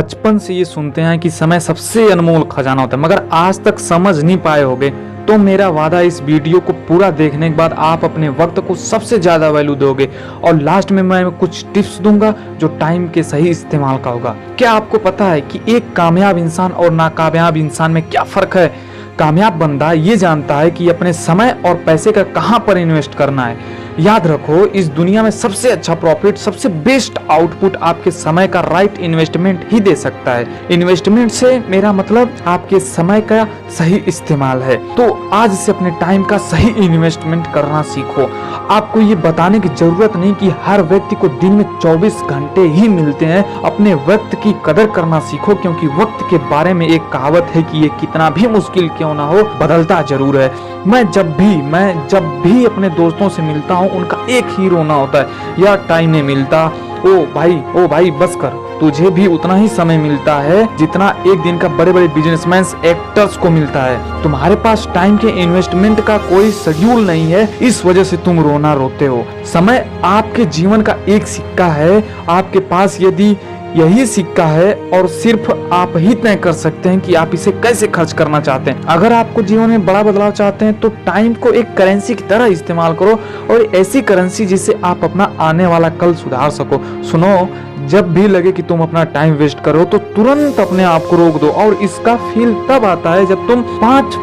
बचपन से ये सुनते हैं कि समय सबसे अनमोल खजाना होता है, मगर आज तक समझ नहीं पाए होगे तो मेरा वादा इस वीडियो को पूरा देखने के बाद आप अपने वक्त को सबसे ज्यादा वैल्यू दोगे। और लास्ट में मैं कुछ टिप्स दूंगा जो टाइम के सही इस्तेमाल का होगा। क्या आपको पता है कि एक कामयाब इंसान और नाकामयाब इंसान में क्या फर्क है? कामयाब बंदा ये जानता है कि अपने समय और पैसे का कहां पर इन्वेस्ट करना है। याद रखो, इस दुनिया में सबसे अच्छा प्रॉफिट, सबसे बेस्ट आउटपुट आपके समय का राइट इन्वेस्टमेंट ही दे सकता है। इन्वेस्टमेंट से मेरा मतलब आपके समय का सही इस्तेमाल है। तो आज से अपने टाइम का सही इन्वेस्टमेंट करना सीखो। आपको ये बताने की जरूरत नहीं कि हर व्यक्ति को दिन में 24 घंटे ही मिलते हैं। अपने वक्त की कदर करना सीखो, क्योंकि वक्त के बारे में एक कहावत है कि ये कितना भी मुश्किल क्यों ना हो, बदलता जरूर है। मैं जब भी अपने दोस्तों से मिलता हूँ, उनका एक ही रोना होता है, यार टाइम नहीं मिलता। ओ भाई बस कर, तुझे भी उतना ही समय मिलता है जितना एक दिन का बड़े बड़े बिजनेसमैन एक्टर्स को मिलता है। तुम्हारे पास टाइम के इन्वेस्टमेंट का कोई शेड्यूल नहीं है, इस वजह से तुम रोना रोते हो। समय आपके जीवन का एक सिक्का है। आपके पास यदि यही सिक्का है और सिर्फ आप ही तय कर सकते हैं कि आप इसे कैसे खर्च करना चाहते हैं। अगर आपको जीवन में बड़ा बदलाव चाहते हैं तो टाइम को एक करेंसी की तरह इस्तेमाल करो, और ऐसी करेंसी जिससे आप अपना आने वाला कल सुधार सको। सुनो, जब भी लगे कि तुम अपना टाइम वेस्ट करो तो तुरंत अपने आप को रोक दो। और इसका फील तब आता है जब तुम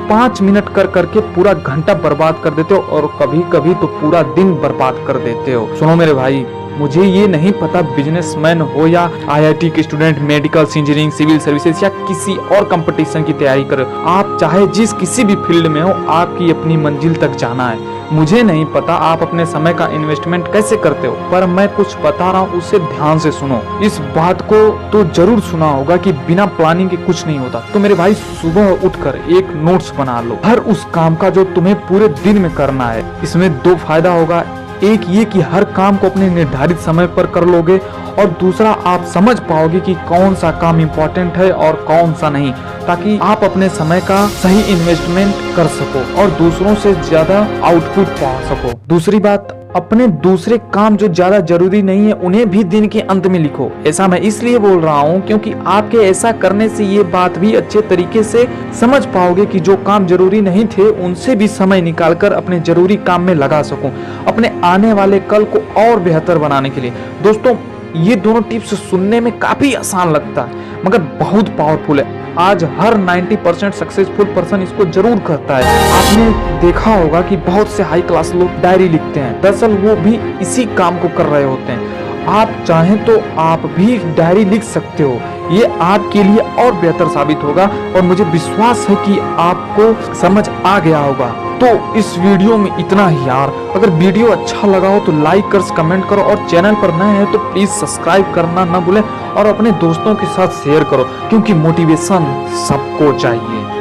5 मिनट कर करके पूरा घंटा बर्बाद कर देते हो, और कभी कभी तो पूरा दिन बर्बाद कर देते हो। सुनो मेरे भाई, मुझे ये नहीं पता बिजनेसमैन हो या IIT के student, medical, engineering, civil services या किसी और कंपटीशन की तैयारी करो, आप चाहे जिस किसी भी फील्ड में हो, आपकी अपनी मंजिल तक जाना है। मुझे नहीं पता आप अपने समय का इन्वेस्टमेंट कैसे करते हो, पर मैं कुछ बता रहा हूँ, उसे ध्यान से सुनो। इस बात को तो जरूर सुना होगा कि बिना प्लानिंग के कुछ नहीं होता। तो मेरे भाई, सुबह उठकर एक नोट्स बना लो हर उस काम का जो तुम्हें पूरे दिन में करना है। इसमें 2 फायदा होगा। एक ये कि हर काम को अपने निर्धारित समय पर कर लोगे, और दूसरा आप समझ पाओगे कि कौन सा काम इम्पोर्टेंट है और कौन सा नहीं, ताकि आप अपने समय का सही इन्वेस्टमेंट कर सको और दूसरों से ज्यादा आउटपुट पा सको। दूसरी बात, अपने दूसरे काम जो ज्यादा जरूरी नहीं है उन्हें भी दिन के अंत में लिखो। ऐसा मैं इसलिए बोल रहा हूँ क्योंकि आपके ऐसा करने से ये बात भी अच्छे तरीके से समझ पाओगे कि जो काम जरूरी नहीं थे उनसे भी समय निकालकर अपने जरूरी काम में लगा सकूं, अपने आने वाले कल को और बेहतर बनाने के लिए। दोस्तों, ये दोनों टिप्स सुनने में काफी आसान लगता है, मगर बहुत पावरफुल है। आज हर 90% सक्सेसफुल पर्सन इसको जरूर करता है। आपने देखा होगा कि बहुत से हाई क्लास लोग डायरी लिखते हैं, दरअसल वो भी इसी काम को कर रहे होते हैं। आप चाहें तो आप भी डायरी लिख सकते हो, ये आपके लिए और बेहतर साबित होगा, और मुझे विश्वास है कि आपको समझ आ गया होगा। तो इस वीडियो में इतना ही यार। अगर वीडियो अच्छा लगा हो तो लाइक कर, कमेंट करो, और चैनल पर नए हैं तो प्लीज सब्सक्राइब करना ना भूलें, और अपने दोस्तों के साथ शेयर करो, क्योंकि मोटिवेशन सबको चाहिए।